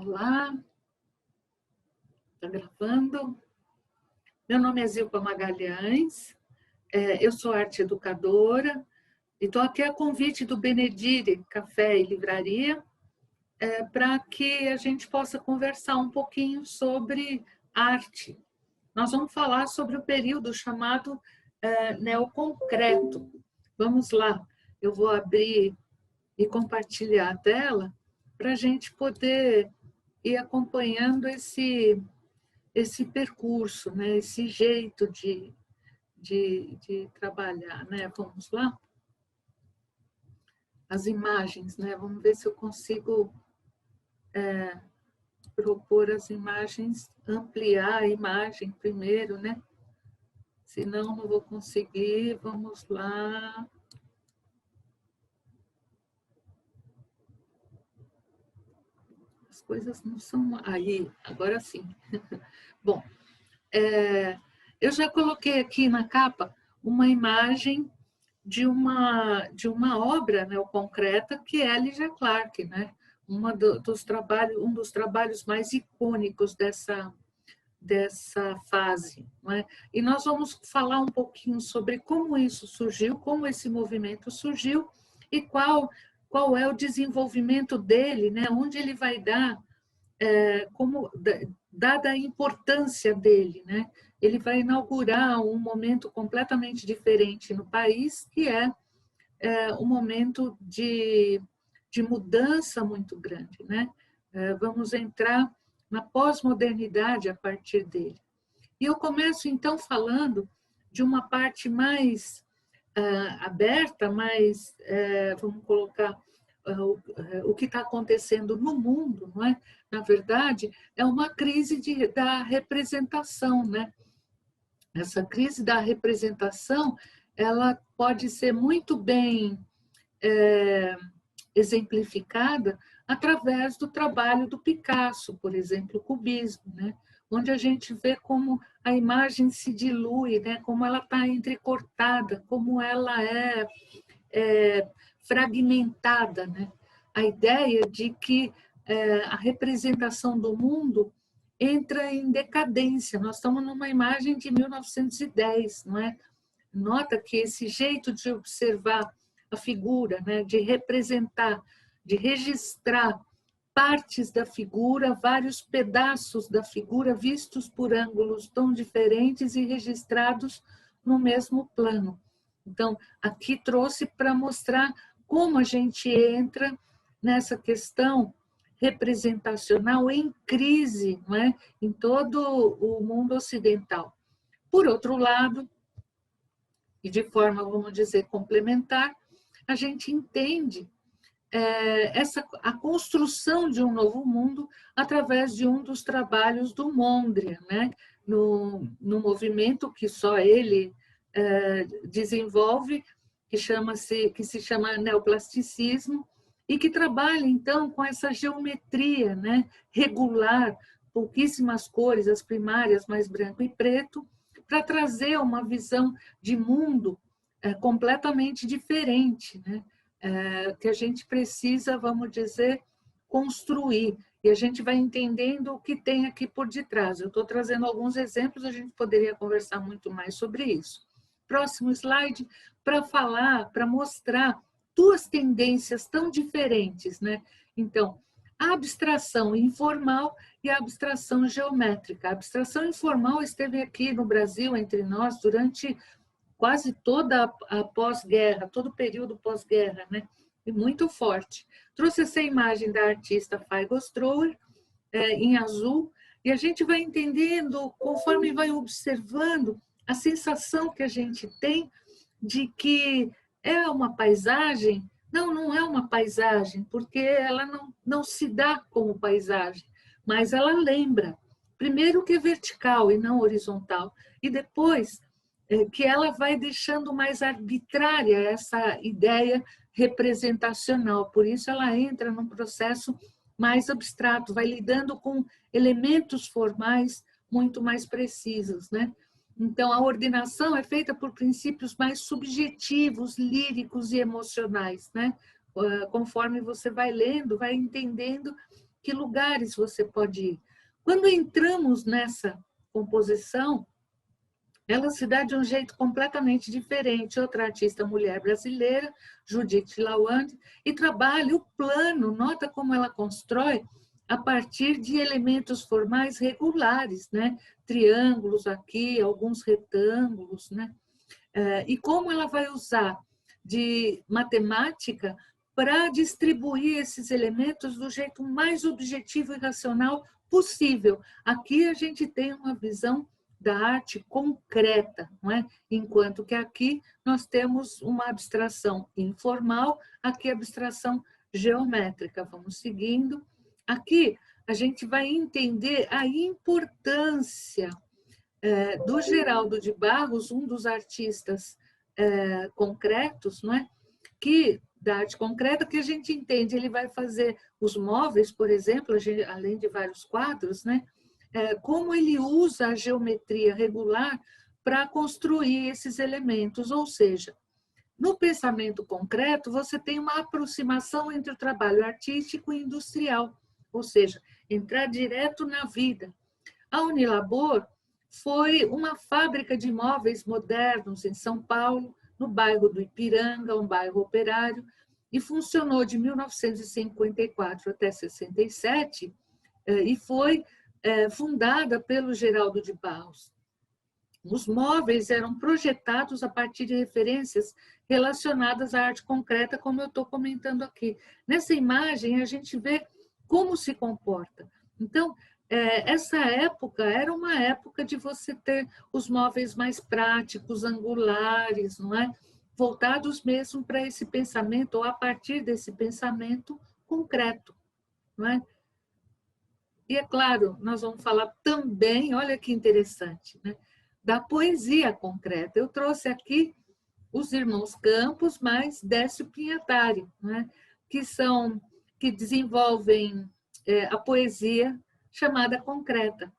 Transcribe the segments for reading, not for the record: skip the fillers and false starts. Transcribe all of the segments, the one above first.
Olá, está gravando? Meu nome é Zilpa Magalhães, eu sou arte educadora e estou aqui a convite do Benedire Café e Livraria para que a gente possa conversar um pouquinho sobre arte. Nós vamos falar sobre o período chamado neoconcreto. Vamos lá, eu vou abrir e compartilhar a tela para a gente poder ir acompanhando esse percurso, né? Esse jeito de trabalhar. Né? Vamos lá? As imagens, né? Vamos ver se eu consigo propor as imagens, ampliar a imagem primeiro, né? Senão não vou conseguir. Vamos lá. As coisas não são... Aí, agora sim. Bom, eu já coloquei aqui na capa uma imagem de uma obra neoconcreta que é Lígia Clark, né? Um dos trabalhos mais icônicos dessa fase. Não é? E nós vamos falar um pouquinho sobre como isso surgiu, como esse movimento surgiu e qual é o desenvolvimento dele, né? Onde ele vai dar, dada a importância dele, né? Ele vai inaugurar um momento completamente diferente no país, que é um momento de mudança muito grande, né? Vamos entrar na pós-modernidade a partir dele. E eu começo, então, falando de uma parte mais aberta, mais, vamos colocar, o que está acontecendo no mundo, não é? Na verdade, é uma crise da representação, né? Essa crise da representação, ela pode ser muito bem exemplificada através do trabalho do Picasso, por exemplo, o cubismo, né? Onde a gente vê como a imagem se dilui, né? Como ela está entrecortada, como ela é fragmentada, né? A ideia de que a representação do mundo entra em decadência. Nós estamos numa imagem de 1910, não é? Nota que esse jeito de observar a figura, né, de representar, de registrar partes da figura, vários pedaços da figura vistos por ângulos tão diferentes e registrados no mesmo plano. Então, aqui trouxe para mostrar como a gente entra nessa questão representacional em crise, não é? Em todo o mundo ocidental. Por outro lado, e de forma, vamos dizer, complementar, a gente entende a construção de um novo mundo através de um dos trabalhos do Mondrian, né? no movimento que só ele desenvolve, que se chama neoplasticismo, e que trabalha, então, com essa geometria, né? Regular, pouquíssimas cores, as primárias mais branco e preto, para trazer uma visão de mundo completamente diferente, né? Que a gente precisa, vamos dizer, construir. E a gente vai entendendo o que tem aqui por detrás. Eu estou trazendo alguns exemplos, a gente poderia conversar muito mais sobre isso. Próximo slide, para falar, para mostrar duas tendências tão diferentes, né? Então, a abstração informal e a abstração geométrica. A abstração informal esteve aqui no Brasil, entre nós, durante quase toda a pós-guerra, todo o período pós-guerra, né? E muito forte. Trouxe essa imagem da artista Faigo Stroer, em azul, e a gente vai entendendo, conforme vai observando, a sensação que a gente tem de que é uma paisagem. Não, não é uma paisagem, porque ela não se dá como paisagem, mas ela lembra, primeiro que é vertical e não horizontal, e depois que ela vai deixando mais arbitrária essa ideia representacional, por isso ela entra num processo mais abstrato, vai lidando com elementos formais muito mais precisos, né? Então, a ordenação é feita por princípios mais subjetivos, líricos e emocionais, né? Conforme você vai lendo, vai entendendo que lugares você pode ir. Quando entramos nessa composição, ela se dá de um jeito completamente diferente. Outra artista mulher brasileira, Judith Lawande, e trabalha o plano, nota como ela constrói a partir de elementos formais regulares, né? Triângulos aqui, alguns retângulos, né? E como ela vai usar de matemática para distribuir esses elementos do jeito mais objetivo e racional possível. Aqui a gente tem uma visão da arte concreta, não é? Enquanto que aqui nós temos uma abstração informal, aqui abstração geométrica. Vamos seguindo. Aqui a gente vai entender a importância do Geraldo de Barros, um dos artistas concretos, não é? Que da arte concreta, que a gente entende, ele vai fazer os móveis, por exemplo, além de vários quadros, né? Como ele usa a geometria regular para construir esses elementos, ou seja, no pensamento concreto, você tem uma aproximação entre o trabalho artístico e industrial, ou seja, entrar direto na vida. A Unilabor foi uma fábrica de móveis modernos em São Paulo, no bairro do Ipiranga, um bairro operário, e funcionou de 1954 até 67, e foi fundada pelo Geraldo de Barros. Os móveis eram projetados a partir de referências relacionadas à arte concreta, como eu estou comentando aqui. Nessa imagem, a gente vê como se comporta. Então, essa época era uma época de você ter os móveis mais práticos, angulares, não é? Voltados mesmo para esse pensamento, ou a partir desse pensamento concreto, não é? E é claro, nós vamos falar também, olha que interessante, né? Da poesia concreta. Eu trouxe aqui os irmãos Campos, mais Décio Pinhatari, né? Que desenvolvem a poesia chamada concreta.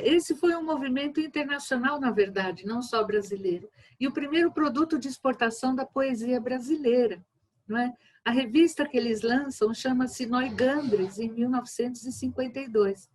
Esse foi um movimento internacional, na verdade, não só brasileiro. E o primeiro produto de exportação da poesia brasileira, não é? A revista que eles lançam chama-se Noigandres, em 1952.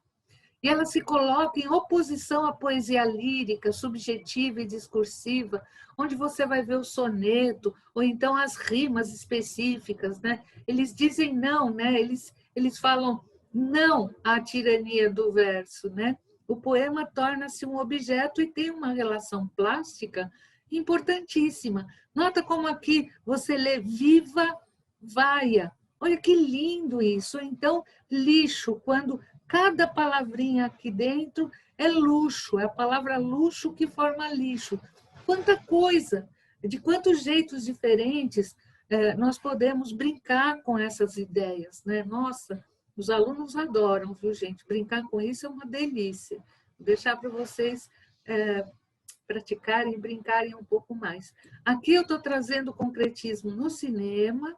E ela se coloca em oposição à poesia lírica, subjetiva e discursiva, onde você vai ver o soneto, ou então as rimas específicas, né? Eles dizem não, né? Eles falam não à tirania do verso, né? O poema torna-se um objeto e tem uma relação plástica importantíssima. Nota como aqui você lê viva vaia. Olha que lindo isso. Então, lixo, quando cada palavrinha aqui dentro é luxo, é a palavra luxo que forma lixo. Quanta coisa, de quantos jeitos diferentes nós podemos brincar com essas ideias, né? Nossa, os alunos adoram, viu, gente? Brincar com isso é uma delícia. Vou deixar para vocês praticarem e brincarem um pouco mais. Aqui eu estou trazendo concretismo no cinema.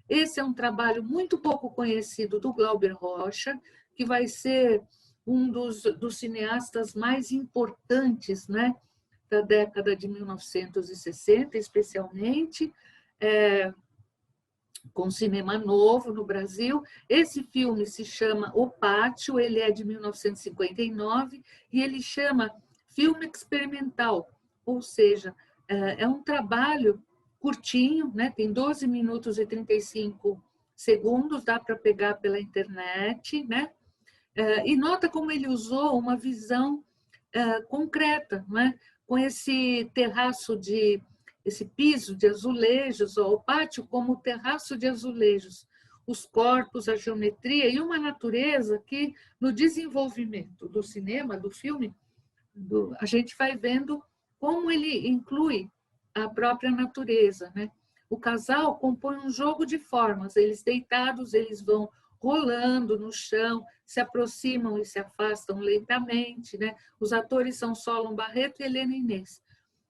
Esse é um trabalho muito pouco conhecido do Glauber Rocha, que vai ser um dos cineastas mais importantes, né, da década de 1960, especialmente, com cinema novo no Brasil. Esse filme se chama O Pátio, ele é de 1959, e ele chama filme experimental, ou seja, é um trabalho curtinho, né? Tem 12 minutos e 35 segundos, dá para pegar pela internet, né? E nota como ele usou uma visão concreta, não é? Com esse terraço esse piso de azulejos, ou o pátio como terraço de azulejos, os corpos, a geometria e uma natureza que, no desenvolvimento do cinema, do filme, a gente vai vendo como ele inclui a própria natureza, né? O casal compõe um jogo de formas, eles deitados, eles vão rolando no chão, se aproximam e se afastam lentamente, né? Os atores são Solon Barreto e Helena Inês.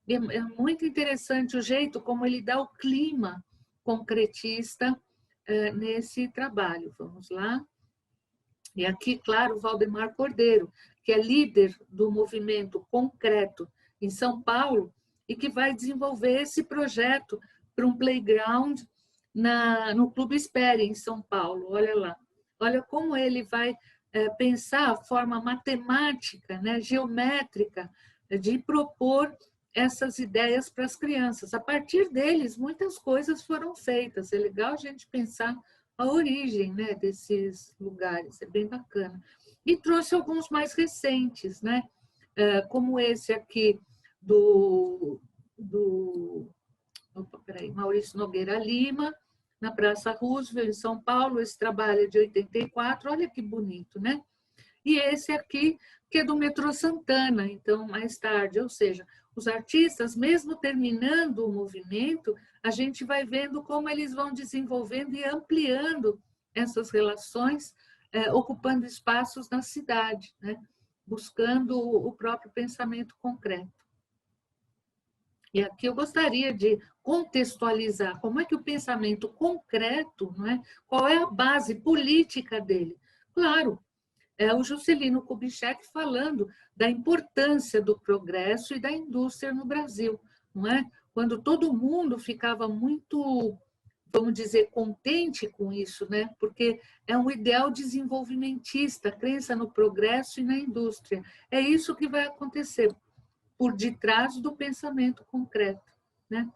E é muito interessante o jeito como ele dá o clima concretista nesse trabalho. Vamos lá. E aqui, claro, Valdemar Cordeiro, que é líder do movimento concreto em São Paulo e que vai desenvolver esse projeto para um playground no Clube Espere, em São Paulo. Olha lá. olha como ele vai pensar a forma matemática, né, geométrica, de propor essas ideias para as crianças. A partir deles, muitas coisas foram feitas. É legal a gente pensar a origem, né, desses lugares, é bem bacana. E trouxe alguns mais recentes, né, como esse aqui do Maurício Nogueira Lima, na Praça Roosevelt, em São Paulo. Esse trabalho é de 84, olha que bonito, né? E esse aqui, que é do metrô Santana, então, mais tarde. Ou seja, os artistas, mesmo terminando o movimento, a gente vai vendo como eles vão desenvolvendo e ampliando essas relações, ocupando espaços na cidade, né? Buscando o próprio pensamento concreto. E aqui eu gostaria de contextualizar como é que o pensamento concreto, não é? Qual é a base política dele? Claro, é o Juscelino Kubitschek falando da importância do progresso e da indústria no Brasil, não é? Quando todo mundo ficava muito, vamos dizer, contente com isso, né? Porque é um ideal desenvolvimentista, crença no progresso e na indústria. É isso que vai acontecer por detrás do pensamento concreto, né?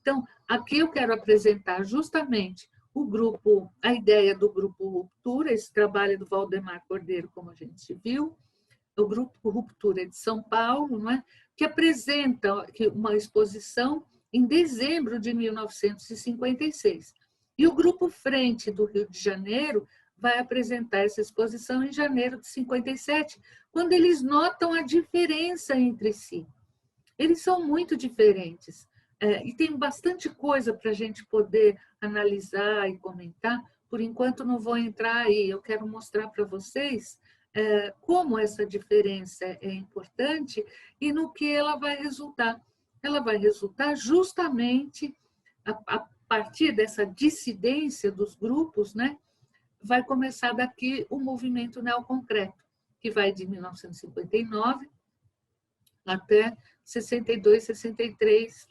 Então, aqui eu quero apresentar justamente o grupo, a ideia do grupo Ruptura, esse trabalho do Valdemar Cordeiro, como a gente viu, o grupo Ruptura de São Paulo, não é? Que apresenta uma exposição em dezembro de 1956. E o grupo Frente do Rio de Janeiro vai apresentar essa exposição em janeiro de 57, quando eles notam a diferença entre si. Eles são muito diferentes. E tem bastante coisa para a gente poder analisar e comentar. Por enquanto, não vou entrar aí. Eu quero mostrar para vocês como essa diferença é importante e no que ela vai resultar. Ela vai resultar justamente a partir dessa dissidência dos grupos, né? Vai começar daqui o movimento neoconcreto, que vai de 1959 até 62, 63,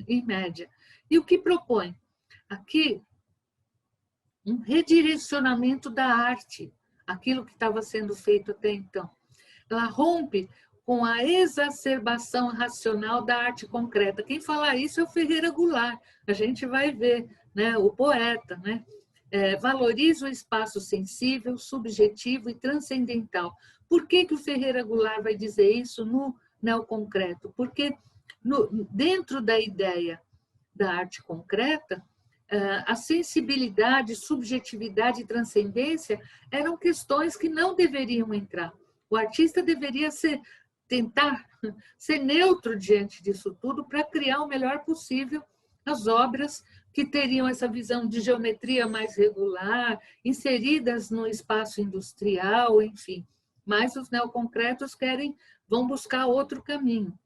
em média. E o que propõe? Aqui, um redirecionamento da arte, aquilo que estava sendo feito até então. Ela rompe com a exacerbação racional da arte concreta. Quem fala isso é o Ferreira Goulart, a gente vai ver, né, o poeta, né? Valoriza o espaço sensível, subjetivo e transcendental. Por que o Ferreira Goulart vai dizer isso no neoconcreto? Porque dentro da ideia da arte concreta, a sensibilidade, subjetividade e transcendência eram questões que não deveriam entrar. O artista deveria tentar ser neutro diante disso tudo para criar o melhor possível as obras que teriam essa visão de geometria mais regular, inseridas no espaço industrial, enfim. Mas os neoconcretos vão buscar outro caminho.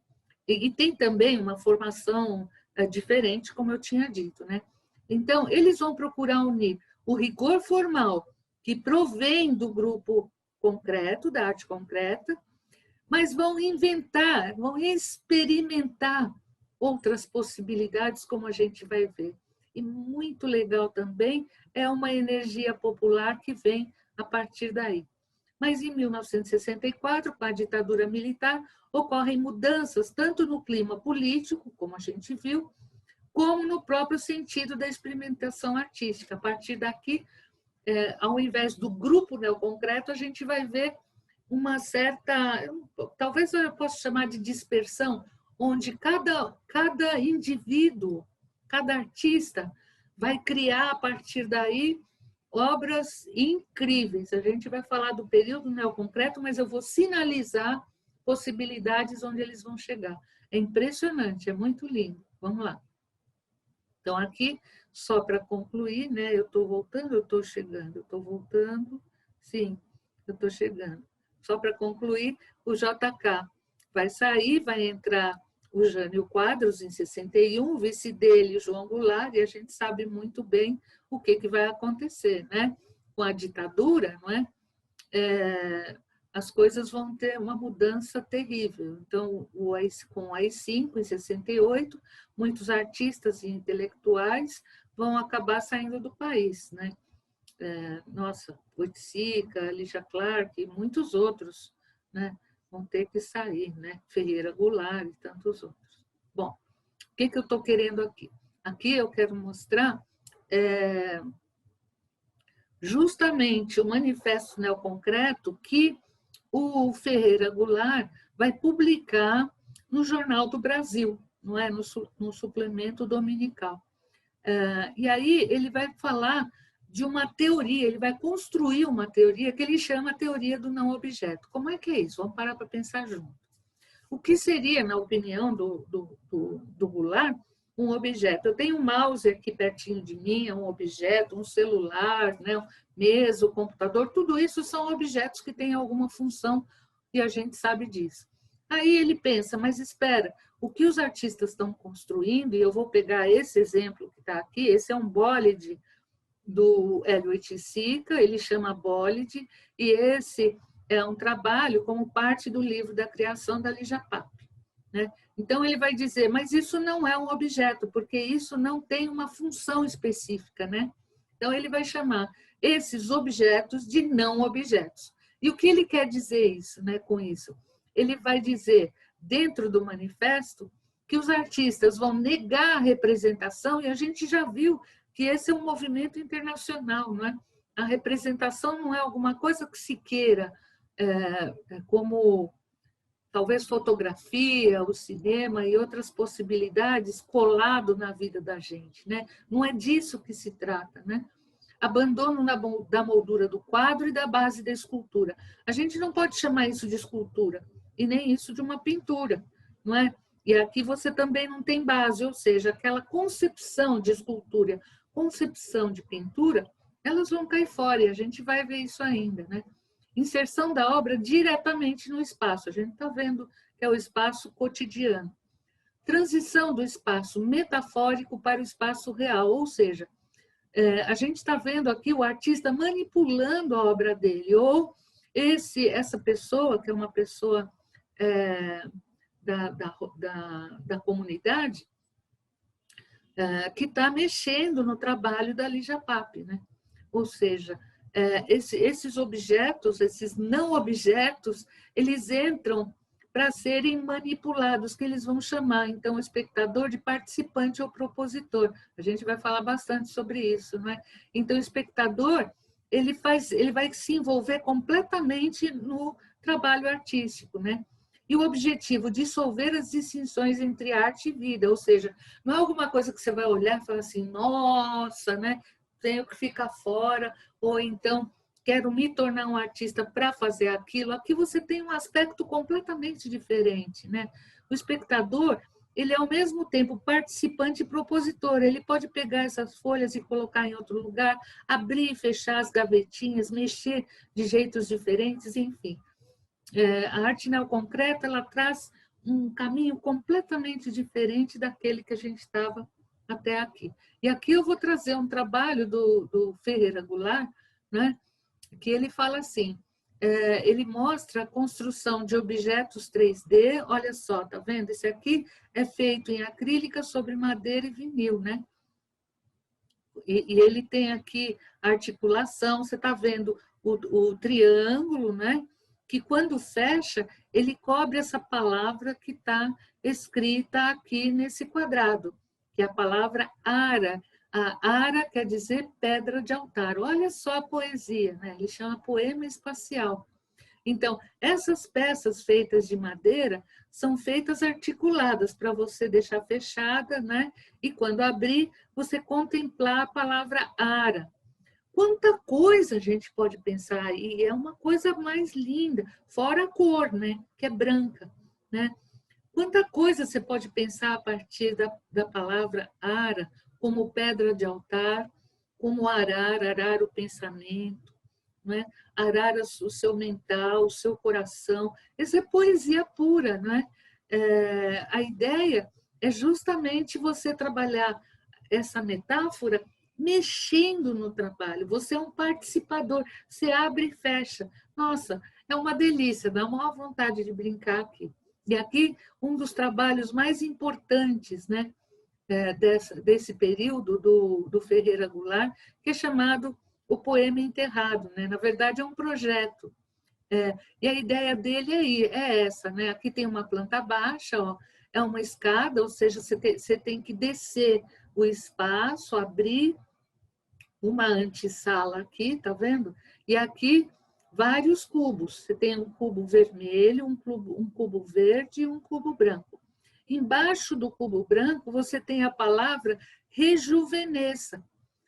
E tem também uma formação diferente, como eu tinha dito, né? Então, eles vão procurar unir o rigor formal, que provém do grupo concreto, da arte concreta, mas vão inventar, vão experimentar outras possibilidades, como a gente vai ver. E muito legal também é uma energia popular que vem a partir daí. Mas em 1964, com a ditadura militar, ocorrem mudanças tanto no clima político, como a gente viu, como no próprio sentido da experimentação artística. A partir daqui, ao invés do grupo neoconcreto, a gente vai ver uma certa, talvez eu possa chamar de dispersão, onde cada indivíduo, cada artista vai criar a partir daí obras incríveis. A gente vai falar do período neoconcreto, mas eu vou sinalizar possibilidades onde eles vão chegar. É impressionante, é muito lindo. Vamos lá. Então, aqui, só para concluir, né? Eu estou voltando, eu estou chegando, eu estou voltando, sim, eu estou chegando. Só para concluir, o JK vai sair, vai entrar o Jânio Quadros, em 61, o vice dele, João Goulart, e a gente sabe muito bem o que vai acontecer, né? Com a ditadura, não é? As coisas vão ter uma mudança terrível. Então, com o AI-5, em 68, muitos artistas e intelectuais vão acabar saindo do país, né? nossa, Oiticica, Lígia Clark e muitos outros, né, vão ter que sair, né? Ferreira Goulart e tantos outros. Bom, o que eu estou querendo aqui? Aqui eu quero mostrar justamente o Manifesto Neoconcreto que o Ferreira Goulart vai publicar no Jornal do Brasil, não é? No suplemento dominical. E aí ele vai falar de uma teoria, ele vai construir uma teoria que ele chama a teoria do não objeto. Como é que é isso? Vamos parar para pensar junto. O que seria, na opinião do Goulart, um objeto? Eu tenho um mouse aqui pertinho de mim, é um objeto, um celular, né? Mesa, o computador, tudo isso são objetos que têm alguma função e a gente sabe disso. Aí ele pensa, mas espera, o que os artistas estão construindo, e eu vou pegar esse exemplo que está aqui, esse é um bólide do Hélio Oiticica, ele chama bólide, e esse é um trabalho como parte do livro da criação da Lígia Pape, né? Então, ele vai dizer, mas isso não é um objeto, porque isso não tem uma função específica, né? Então, ele vai chamar esses objetos de não objetos. E o que ele quer dizer isso, né, com isso? Ele vai dizer, dentro do manifesto, que os artistas vão negar a representação, e a gente já viu que esse é um movimento internacional, não é? A representação não é alguma coisa que se queira, como talvez fotografia, o cinema e outras possibilidades colado na vida da gente, né? Não é disso que se trata, né? Abandono da moldura do quadro e da base da escultura. A gente não pode chamar isso de escultura e nem isso de uma pintura, não é? E aqui você também não tem base, ou seja, aquela concepção de escultura, concepção de pintura, elas vão cair fora e a gente vai ver isso ainda, né? Inserção da obra diretamente no espaço, a gente está vendo que é o espaço cotidiano. Transição do espaço metafórico para o espaço real, ou seja, a gente está vendo aqui o artista manipulando a obra dele, ou essa pessoa, que é uma pessoa da comunidade, que está mexendo no trabalho da Lígia Pape, né? Ou seja, esses objetos, esses não objetos, eles entram para serem manipulados, que eles vão chamar, então, o espectador de participante ou propositor. A gente vai falar bastante sobre isso, não é? Então, o espectador, ele vai se envolver completamente no trabalho artístico, né? E o objetivo, dissolver as distinções entre arte e vida, ou seja, não é alguma coisa que você vai olhar e falar assim, nossa, né? Tenho que ficar fora, ou então quero me tornar um artista para fazer aquilo. Aqui você tem um aspecto completamente diferente, né? O espectador, ele é ao mesmo tempo participante e propositor. Ele pode pegar essas folhas e colocar em outro lugar, abrir e fechar as gavetinhas, mexer de jeitos diferentes, enfim. A arte neoconcreta, ela traz um caminho completamente diferente daquele que a gente estava até aqui. E aqui eu vou trazer um trabalho do Ferreira Goulart, né, que ele fala assim, ele mostra a construção de objetos 3D, olha só, tá vendo? Esse aqui é feito em acrílica sobre madeira e vinil, né? E ele tem aqui articulação, você está vendo o triângulo, né? Que quando fecha, ele cobre essa palavra que está escrita aqui nesse quadrado, que é a palavra ara. A ara quer dizer pedra de altar. Olha só a poesia, né? Ele chama poema espacial. Então, essas peças feitas de madeira são feitas articuladas para você deixar fechada, né? E quando abrir, você contemplar a palavra ara. Quanta coisa a gente pode pensar aí, é uma coisa mais linda, fora a cor, né? Que é branca, né? Quanta coisa você pode pensar a partir da palavra ara, como pedra de altar, como arar o pensamento, né? Arar o seu mental, o seu coração. Isso é poesia pura, né? A ideia é justamente você trabalhar essa metáfora mexendo no trabalho. Você é um participador, você abre e fecha. Nossa, é uma delícia, dá uma vontade de brincar aqui. E aqui, um dos trabalhos mais importantes, né, desse período do Ferreira Goulart, que é chamado o poema enterrado, né? Na verdade, é um projeto. E a ideia dele é essa, né? Aqui tem uma planta baixa, ó, é uma escada, ou seja, você tem que descer o espaço, abrir uma antessala aqui, tá vendo? E aqui vários cubos. Você tem um cubo vermelho, um cubo verde e um cubo branco. Embaixo do cubo branco, você tem a palavra rejuvenesça.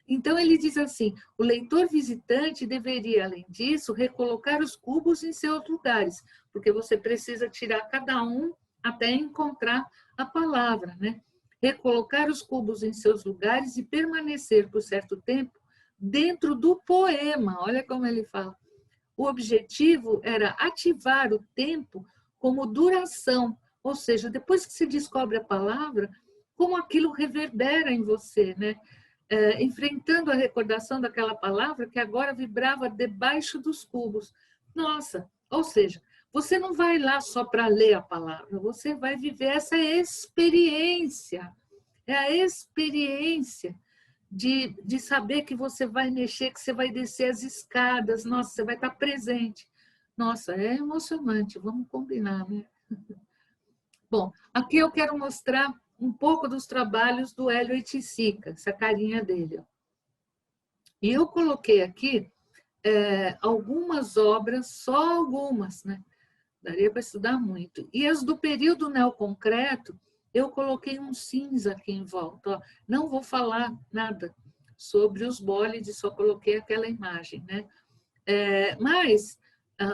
Então, ele diz assim, o leitor visitante deveria, além disso, recolocar os cubos em seus lugares, porque você precisa tirar cada um até encontrar a palavra, né? Recolocar os cubos em seus lugares e permanecer por certo tempo dentro do poema. Olha como ele fala. O objetivo era ativar o tempo como duração, ou seja, depois que se descobre a palavra, como aquilo reverbera em você, né? Enfrentando a recordação daquela palavra que agora vibrava debaixo dos cubos. Nossa, ou seja, você não vai lá só para ler a palavra, você vai viver essa experiência. É a experiência de saber que você vai mexer, que você vai descer as escadas, nossa, você vai estar presente. Nossa, é emocionante, vamos combinar, né? Bom, aqui eu quero mostrar um pouco dos trabalhos do Hélio Oiticica, essa carinha dele. Ó. E eu coloquei aqui algumas obras, só algumas, né? Daria para estudar muito. E as do período neoconcreto, eu coloquei um cinza aqui em volta. Ó. Não vou falar nada sobre os bólides, só coloquei aquela imagem, né? Mas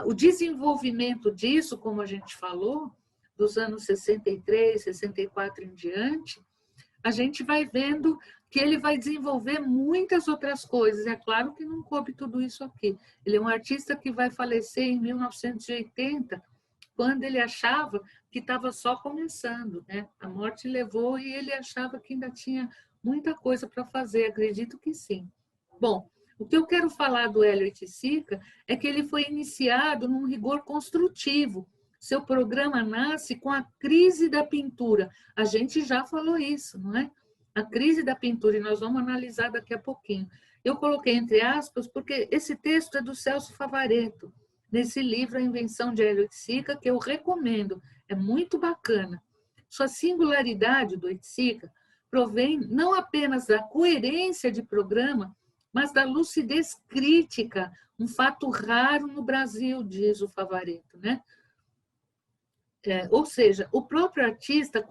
o desenvolvimento disso, como a gente falou, dos anos 63, 64 em diante, a gente vai vendo que ele vai desenvolver muitas outras coisas. É claro que não coube tudo isso aqui. Ele é um artista que vai falecer em 1980, quando ele achava que estava só começando, né? A morte levou e ele achava que ainda tinha muita coisa para fazer, acredito que sim. Bom, o que eu quero falar do Hélio Oiticica é que ele foi iniciado num rigor construtivo. Seu programa nasce com a crise da pintura. A gente já falou isso, não é? A crise da pintura, e nós vamos analisar daqui a pouquinho. Eu coloquei entre aspas porque esse texto é do Celso Favaretto, nesse livro A Invenção de Hélio Oiticica, que eu recomendo, é muito bacana. Sua singularidade do Oiticica provém não apenas da coerência de programa, mas da lucidez crítica, um fato raro no Brasil, diz o Favaretto, né? Ou seja, o próprio artista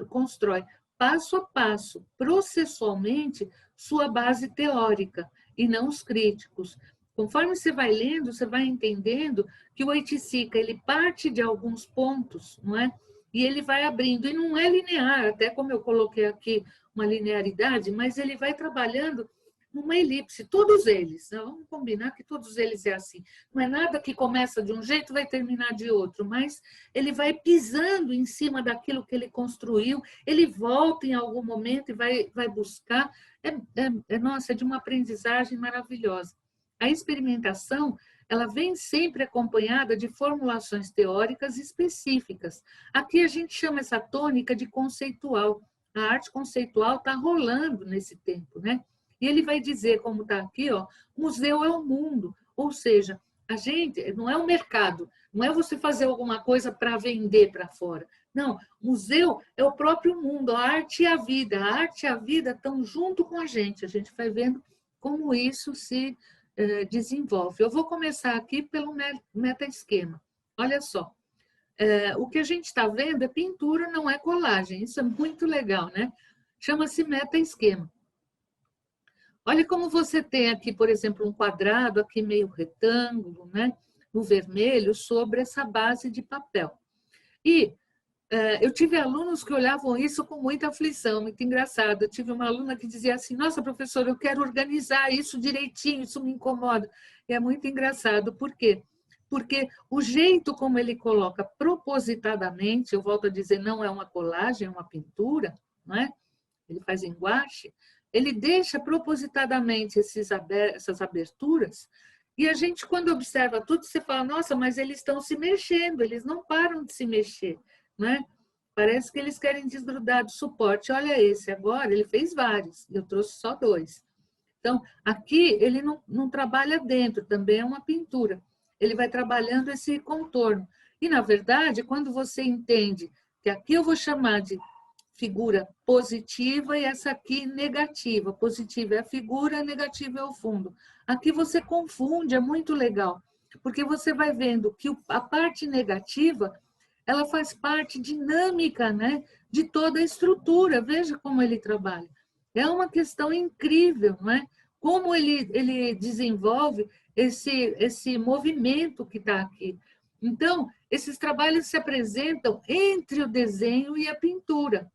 constrói passo a passo, processualmente, sua base teórica, e não os críticos. Conforme você vai lendo, você vai entendendo que o Oiticica, ele parte de alguns pontos, não é? E ele vai abrindo, e não é linear, até como eu coloquei aqui uma linearidade, mas ele vai trabalhando numa elipse, todos eles, né? Vamos combinar que todos eles é assim. Não é nada que começa de um jeito e vai terminar de outro, mas ele vai pisando em cima daquilo que ele construiu, ele volta em algum momento e vai buscar. Nossa, é de uma aprendizagem maravilhosa. A experimentação, ela vem sempre acompanhada de formulações teóricas específicas. Aqui a gente chama essa tônica de conceitual. A arte conceitual está rolando nesse tempo, né? E ele vai dizer, como está aqui, ó, museu é o mundo, ou seja, a gente não é o mercado, não é você fazer alguma coisa para vender para fora. Não, museu é o próprio mundo, a arte e a vida. A arte e a vida estão junto com a gente vai vendo como isso se desenvolve. Eu vou começar aqui pelo meta-esquema. Olha só, o que a gente está vendo é pintura, não é colagem. Isso é muito legal, né? Chama-se meta-esquema. Olha como você tem aqui, por exemplo, um quadrado, aqui meio retângulo, né? No vermelho, sobre essa base de papel. E eu tive alunos que olhavam isso com muita aflição, muito engraçado. Eu tive uma aluna que dizia assim, nossa, professora, eu quero organizar isso direitinho, isso me incomoda. E é muito engraçado. Por quê? Porque o jeito como ele coloca propositadamente, eu volto a dizer, não é uma colagem, é uma pintura, não é? Ele faz em guache, ele deixa propositadamente essas aberturas, e a gente, quando observa tudo, você fala, nossa, mas eles estão se mexendo, eles não param de se mexer, né? Parece que eles querem desgrudar do suporte. Olha esse agora, ele fez vários, eu trouxe só 2. Então, aqui ele não trabalha dentro, também é uma pintura. Ele vai trabalhando esse contorno. E, na verdade, quando você entende que aqui eu vou chamar de figura positiva e essa aqui negativa. Positiva é a figura, negativa é o fundo. Aqui você confunde, é muito legal, porque você vai vendo que a parte negativa, ela faz parte dinâmica, né, de toda a estrutura. Veja como ele trabalha. É uma questão incrível, não é? Como ele desenvolve esse movimento que está aqui. Então, esses trabalhos se apresentam entre o desenho e a pintura.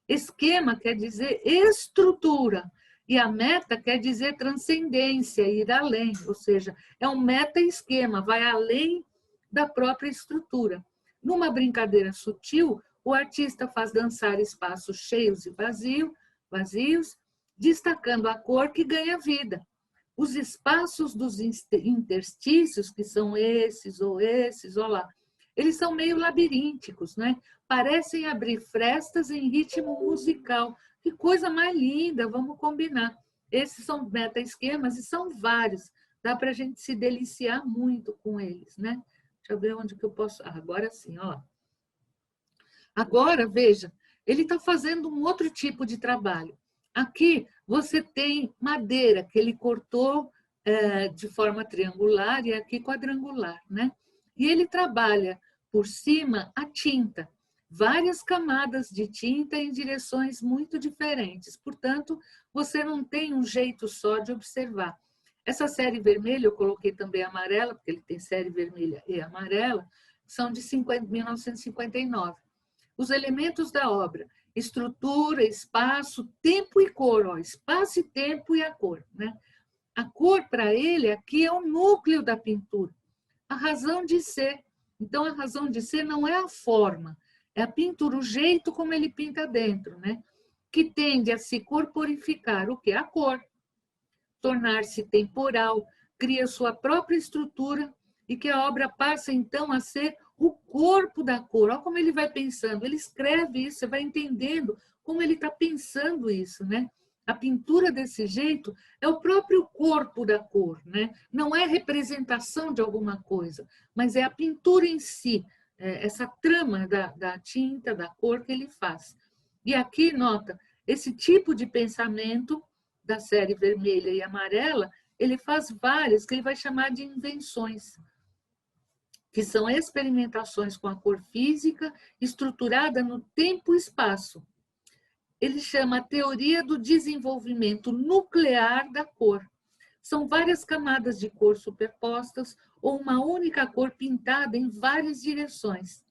Esquema quer dizer estrutura, e a meta quer dizer transcendência, ir além, ou seja, é um meta-esquema, vai além da própria estrutura. Numa brincadeira sutil, o artista faz dançar espaços cheios e vazios, destacando a cor que ganha vida. Os espaços dos interstícios, que são esses, ou lá, eles são meio labirínticos, né? Parecem abrir frestas em ritmo musical. Que coisa mais linda, vamos combinar. Esses são meta-esquemas e são vários. Dá para a gente se deliciar muito com eles, né? Deixa eu ver onde que eu posso... Ah, agora sim, ó. Agora, veja, ele está fazendo um outro tipo de trabalho. Aqui você tem madeira que ele cortou de forma triangular e aqui quadrangular, né? E ele trabalha por cima a tinta, várias camadas de tinta em direções muito diferentes. Portanto, você não tem um jeito só de observar. Essa série vermelha, eu coloquei também amarela, porque ele tem série vermelha e amarela, são de 1959. Os elementos da obra: estrutura, espaço, tempo e cor. Ó, espaço e tempo e a cor, né? A cor, para ele, aqui é o núcleo da pintura, a razão de ser. Então, a razão de ser não é a forma, é a pintura, o jeito como ele pinta dentro, né? Que tende a se corporificar. O que? A cor. Tornar-se temporal, cria sua própria estrutura e que a obra passa, então, a ser o corpo da cor. Olha como ele vai pensando, ele escreve isso, você vai entendendo como ele está pensando isso, né? A pintura desse jeito é o próprio corpo da cor, né? Não é representação de alguma coisa, mas é a pintura em si, essa trama da tinta, da cor que ele faz. E aqui, nota, esse tipo de pensamento da série vermelha e amarela, ele faz várias, que ele vai chamar de invenções, que são experimentações com a cor física, estruturada no tempo e espaço. Ele chama a teoria do desenvolvimento nuclear da cor. São várias camadas de cor superpostas ou uma única cor pintada em várias direções.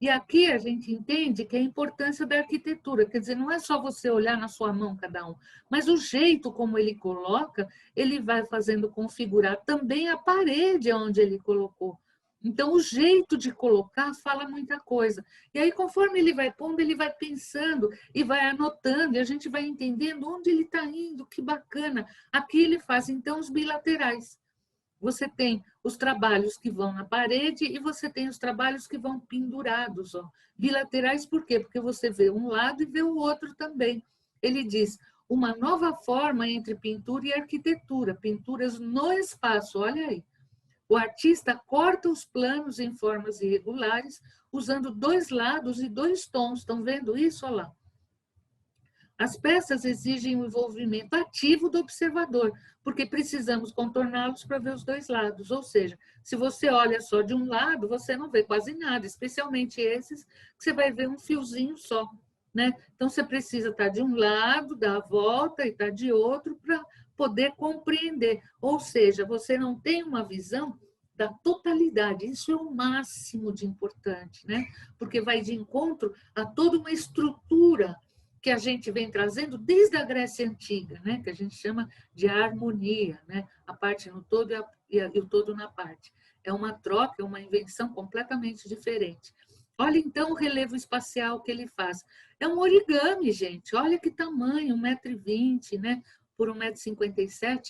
E aqui a gente entende que é a importância da arquitetura, quer dizer, não é só você olhar na sua mão cada um, mas o jeito como ele coloca, ele vai fazendo configurar também a parede onde ele colocou. Então, o jeito de colocar fala muita coisa. E aí, conforme ele vai pondo, ele vai pensando e vai anotando, e a gente vai entendendo onde ele está indo, que bacana. Aqui ele faz, então, os bilaterais. Você tem os trabalhos que vão na parede e você tem os trabalhos que vão pendurados. Ó. Bilaterais por quê? Porque você vê um lado e vê o outro também. Ele diz, uma nova forma entre pintura e arquitetura, pinturas no espaço, olha aí. O artista corta os planos em formas irregulares, usando dois lados e dois tons. Estão vendo isso? Olha lá. As peças exigem o envolvimento ativo do observador, porque precisamos contorná-los para ver os dois lados. Ou seja, se você olha só de um lado, você não vê quase nada, especialmente esses, que você vai ver um fiozinho só. Né? Então, você precisa estar de um lado, dar a volta e estar de outro para poder compreender. Ou seja, você não tem uma visão da totalidade. Isso é o máximo de importante, né? Porque vai de encontro a toda uma estrutura que a gente vem trazendo desde a Grécia Antiga, né? Que a gente chama de harmonia, né? A parte no todo e o todo na parte. É uma troca, é uma invenção completamente diferente. Olha, então, o relevo espacial que ele faz. É um origami, gente. Olha que tamanho, 1,20 m, né? Por 1,57 m.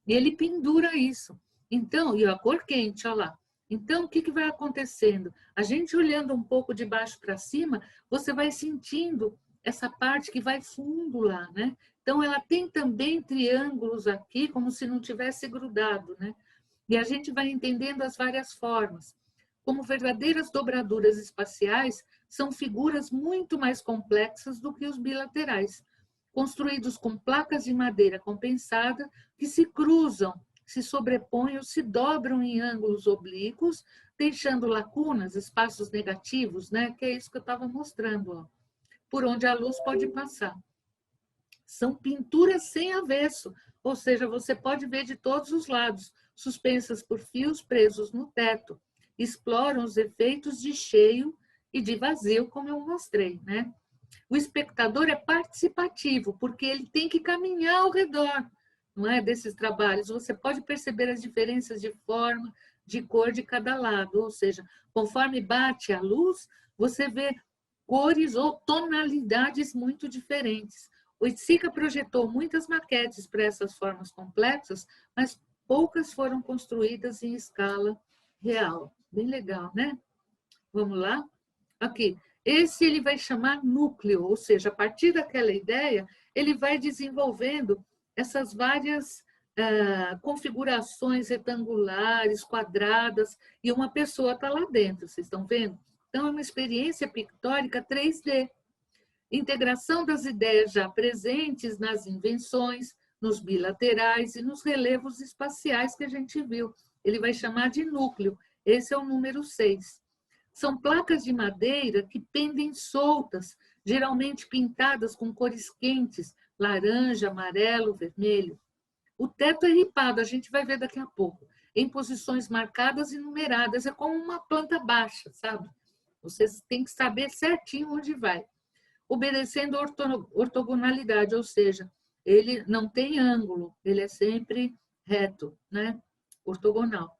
E ele pendura isso. Então, e a cor quente, olha lá. Então, o que vai acontecendo? A gente olhando um pouco de baixo para cima, você vai sentindo essa parte que vai fundo lá, né? Então, ela tem também triângulos aqui, como se não tivesse grudado, né? E a gente vai entendendo as várias formas. Como verdadeiras dobraduras espaciais, são figuras muito mais complexas do que os bilaterais, construídos com placas de madeira compensada que se cruzam, se sobrepõem ou se dobram em ângulos oblíquos, deixando lacunas, espaços negativos, né? Que é isso que eu estava mostrando, ó, por onde a luz pode passar. São pinturas sem avesso, ou seja, você pode ver de todos os lados, suspensas por fios presos no teto. Exploram os efeitos de cheio e de vazio, como eu mostrei, né? O espectador é participativo, porque ele tem que caminhar ao redor, não é, desses trabalhos. Você pode perceber as diferenças de forma, de cor de cada lado, ou seja, conforme bate a luz, você vê cores ou tonalidades muito diferentes. O Ithaca projetou muitas maquetes para essas formas complexas, mas poucas foram construídas em escala real. Bem legal, né? Vamos lá? Aqui. Esse ele vai chamar núcleo, ou seja, a partir daquela ideia, ele vai desenvolvendo essas várias configurações retangulares, quadradas, e uma pessoa está lá dentro, vocês estão vendo? Então, é uma experiência pictórica 3D. Integração das ideias já presentes nas invenções, nos bilaterais e nos relevos espaciais que a gente viu. Ele vai chamar de núcleo. Esse é o número 6. São placas de madeira que pendem soltas, geralmente pintadas com cores quentes, laranja, amarelo, vermelho. O teto é ripado, a gente vai ver daqui a pouco, em posições marcadas e numeradas. É como uma planta baixa, sabe? Vocês têm que saber certinho onde vai. Obedecendo a ortogonalidade, ou seja, ele não tem ângulo, ele é sempre reto, né? Ortogonal,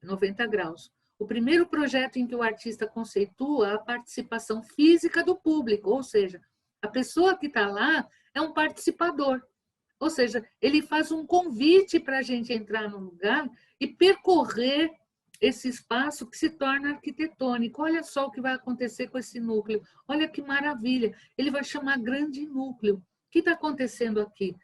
90 graus. O primeiro projeto em que o artista conceitua a participação física do público, ou seja, a pessoa que está lá é um participador. Ou seja, ele faz um convite para a gente entrar no lugar e percorrer esse espaço que se torna arquitetônico. Olha só o que vai acontecer com esse núcleo. Olha que maravilha. Ele vai chamar grande núcleo. O que está acontecendo aqui?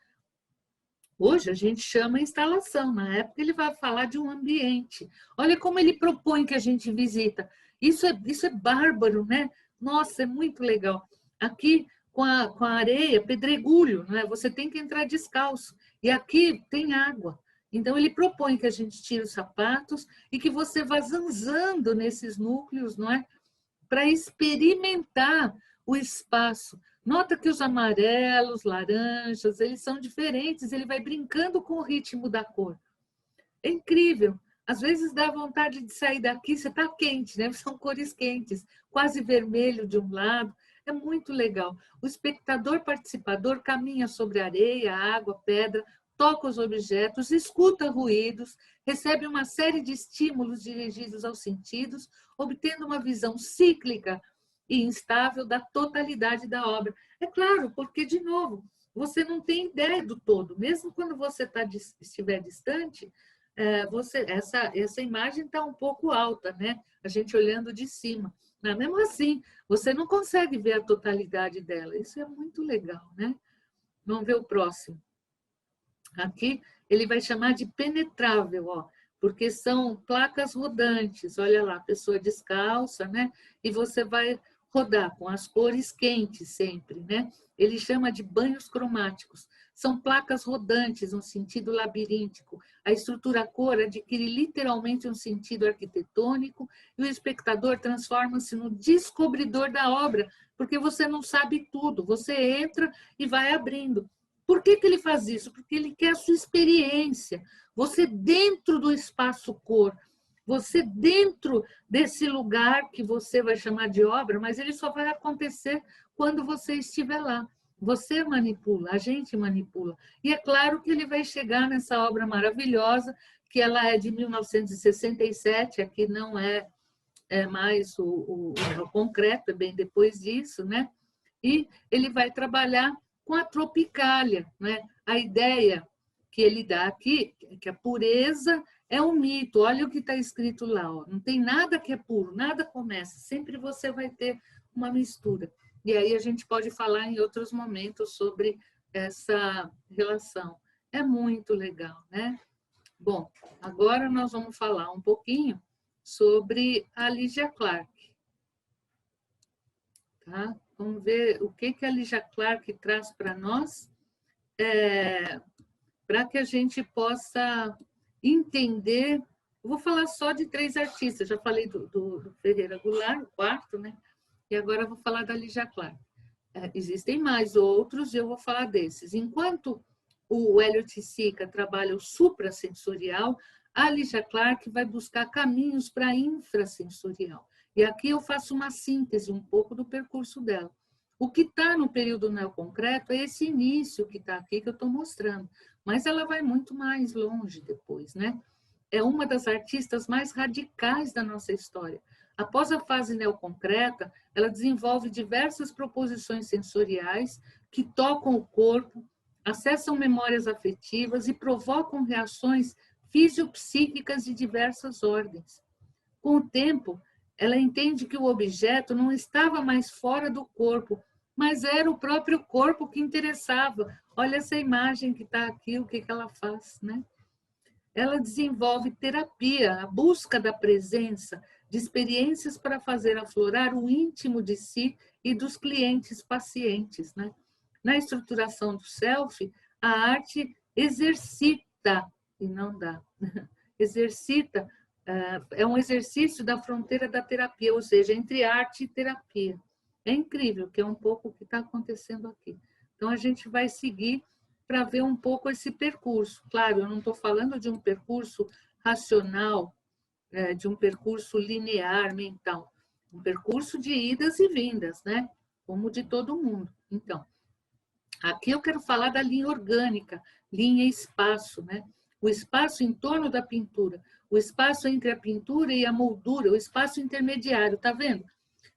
Hoje a gente chama instalação, na época ele vai falar de um ambiente. Olha como ele propõe que a gente visita. Isso é bárbaro, né? Nossa, é muito legal. Aqui com a areia, pedregulho, né? Você tem que entrar descalço. E aqui tem água. Então ele propõe que a gente tire os sapatos e que você vá zanzando nesses núcleos, não é? Para experimentar o espaço. Nota que os amarelos, laranjas, eles são diferentes, ele vai brincando com o ritmo da cor. É incrível. Às vezes dá vontade de sair daqui, você está quente, né? São cores quentes, quase vermelho de um lado. É muito legal. O espectador participador caminha sobre areia, água, pedra, toca os objetos, escuta ruídos, recebe uma série de estímulos dirigidos aos sentidos, obtendo uma visão cíclica e instável da totalidade da obra. É claro, porque, de novo, você não tem ideia do todo. Mesmo quando você estiver distante, essa imagem está um pouco alta, né? A gente olhando de cima. Mas, mesmo assim, você não consegue ver a totalidade dela. Isso é muito legal, né? Vamos ver o próximo. Aqui ele vai chamar de penetrável, ó, porque são placas rodantes. Olha lá, a pessoa descalça, né? E você vai rodar com as cores quentes sempre, né? Ele chama de banhos cromáticos. São placas rodantes, um sentido labiríntico. A estrutura cor adquire literalmente um sentido arquitetônico e o espectador transforma-se no descobridor da obra, porque você não sabe tudo. Você entra e vai abrindo. Por que ele faz isso? Porque ele quer a sua experiência. Você dentro do espaço cor, você dentro desse lugar que você vai chamar de obra, mas ele só vai acontecer quando você estiver lá. Você manipula, a gente manipula. E é claro que ele vai chegar nessa obra maravilhosa, que ela é de 1967, aqui não é mais o concreto, é bem depois disso, né? E ele vai trabalhar com a tropicália, né? A ideia que ele dá aqui, que a pureza é um mito. Olha o que está escrito lá, ó. Não tem nada que é puro, nada começa. Sempre você vai ter uma mistura. E aí a gente pode falar em outros momentos sobre essa relação. É muito legal, né? Bom, agora nós vamos falar um pouquinho sobre a Lygia Clark. Tá? Vamos ver o que a Lygia Clark traz para nós, para que a gente possa entender. Eu vou falar só de 3 artistas, já falei do Ferreira Goulart, o quarto, né? E agora eu vou falar da Lygia Clark. Existem mais outros e eu vou falar desses. Enquanto o Elliot Sica trabalha o suprassensorial, a Lygia Clark vai buscar caminhos para infrassensorial. E aqui eu faço uma síntese um pouco do percurso dela. O que está no período neoconcreto é esse início que está aqui que eu estou mostrando, mas ela vai muito mais longe depois, né? É uma das artistas mais radicais da nossa história. Após a fase neoconcreta, ela desenvolve diversas proposições sensoriais que tocam o corpo, acessam memórias afetivas e provocam reações fisiopsíquicas de diversas ordens. Com o tempo, ela entende que o objeto não estava mais fora do corpo, mas era o próprio corpo que interessava. Olha essa imagem que está aqui, o que ela faz, né? Ela desenvolve terapia, a busca da presença, de experiências para fazer aflorar o íntimo de si e dos clientes pacientes, né? Na estruturação do self, a arte exercita, e não dá, exercita, é um exercício da fronteira da terapia, ou seja, entre arte e terapia. É incrível, que é um pouco o que está acontecendo aqui. Então, a gente vai seguir para ver um pouco esse percurso. Claro, eu não estou falando de um percurso racional, de um percurso linear, mental. Um percurso de idas e vindas, né? Como de todo mundo. Então, aqui eu quero falar da linha orgânica, linha espaço, né? O espaço em torno da pintura, o espaço entre a pintura e a moldura, o espaço intermediário, tá vendo?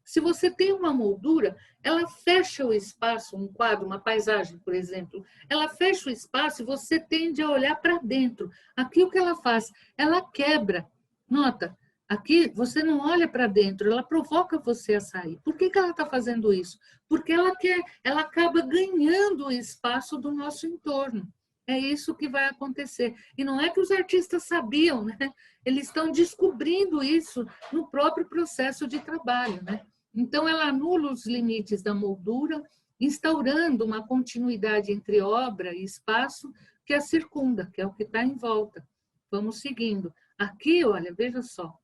Se você tem uma moldura, ela fecha o espaço, um quadro, uma paisagem, por exemplo, ela fecha o espaço e você tende a olhar para dentro. Aqui o que ela faz? Ela quebra. Nota, aqui você não olha para dentro, ela provoca você a sair. Por que ela está fazendo isso? Porque ela acaba ganhando o espaço do nosso entorno. É isso que vai acontecer. E não é que os artistas sabiam, né? Eles estão descobrindo isso no próprio processo de trabalho, né? Então, ela anula os limites da moldura, instaurando uma continuidade entre obra e espaço que a circunda, que é o que está em volta. Vamos seguindo. Aqui, olha, veja só.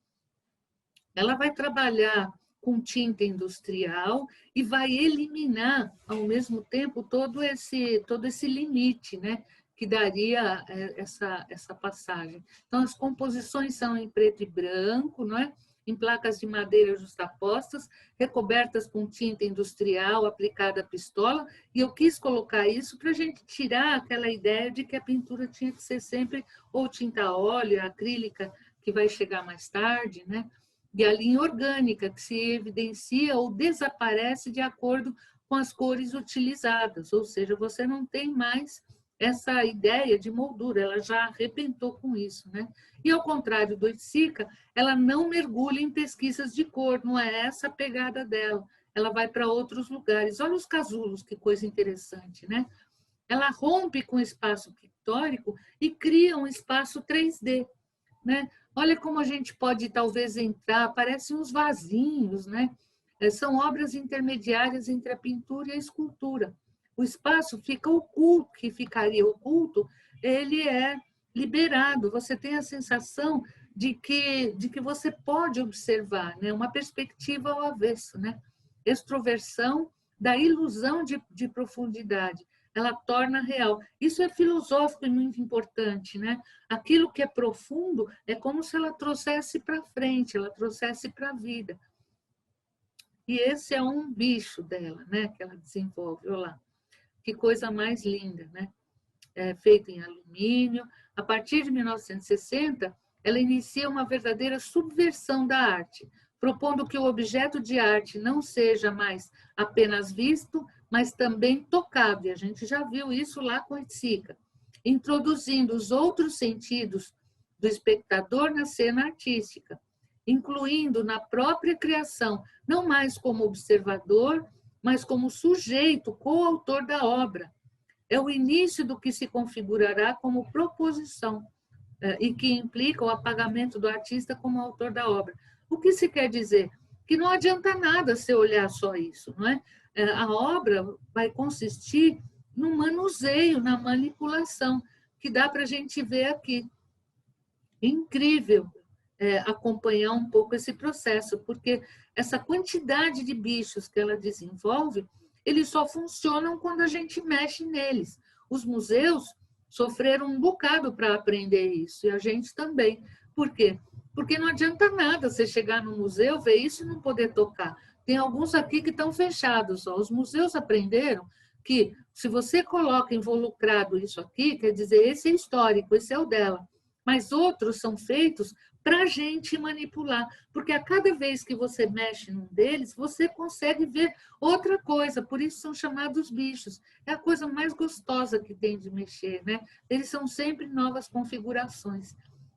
Ela vai trabalhar com tinta industrial e vai eliminar, ao mesmo tempo, todo esse limite, né? Que daria essa passagem. Então, as composições são em preto e branco, não é? Em placas de madeira justapostas, recobertas com tinta industrial aplicada à pistola, e eu quis colocar isso para a gente tirar aquela ideia de que a pintura tinha que ser sempre ou tinta a óleo, acrílica, que vai chegar mais tarde, né? E a linha orgânica, que se evidencia ou desaparece de acordo com as cores utilizadas, ou seja, você não tem mais essa ideia de moldura, ela já arrebentou com isso, né? E ao contrário do Oiticica, ela não mergulha em pesquisas de cor, não é essa a pegada dela, ela vai para outros lugares. Olha os casulos, que coisa interessante, né? Ela rompe com o espaço pictórico e cria um espaço 3D, né? Olha como a gente pode talvez entrar, parecem uns vasinhos, né? São obras intermediárias entre a pintura e a escultura. O espaço fica oculto, que ficaria oculto, ele é liberado. Você tem a sensação de que você pode observar, né? Uma perspectiva ao avesso, né? Extroversão da ilusão de profundidade. Ela torna real. Isso é filosófico e muito importante, né? Aquilo que é profundo é como se ela trouxesse para frente, ela trouxesse para a vida. E esse é um bicho dela, né? Que ela desenvolve. Olha lá. Que coisa mais linda, né? Feita em alumínio. A partir de 1960, ela inicia uma verdadeira subversão da arte, propondo que o objeto de arte não seja mais apenas visto, mas também tocado. E a gente já viu isso lá com a Oiticica, introduzindo os outros sentidos do espectador na cena artística, incluindo na própria criação, não mais como observador, mas como sujeito, coautor da obra. é o início do que se configurará como proposição e que implica o apagamento do artista como autor da obra. O que se quer dizer? Que não adianta nada você olhar só isso, não é? A obra vai consistir no manuseio, na manipulação, que dá para a gente ver aqui. Incrível acompanhar um pouco esse processo, porque essa quantidade de bichos que ela desenvolve, eles só funcionam quando a gente mexe neles. Os museus sofreram um bocado para aprender isso, e a gente também. Por quê? Porque não adianta nada você chegar no museu, ver isso e não poder tocar. Tem alguns aqui que estão fechados. Ó. Os museus aprenderam que, se você coloca involucrado isso aqui, quer dizer, esse é histórico, esse é o dela. Mas outros são feitos para a gente manipular, porque a cada vez que você mexe num deles, você consegue ver outra coisa, por isso são chamados bichos. É a coisa mais gostosa que tem de mexer, né? Eles são sempre novas configurações.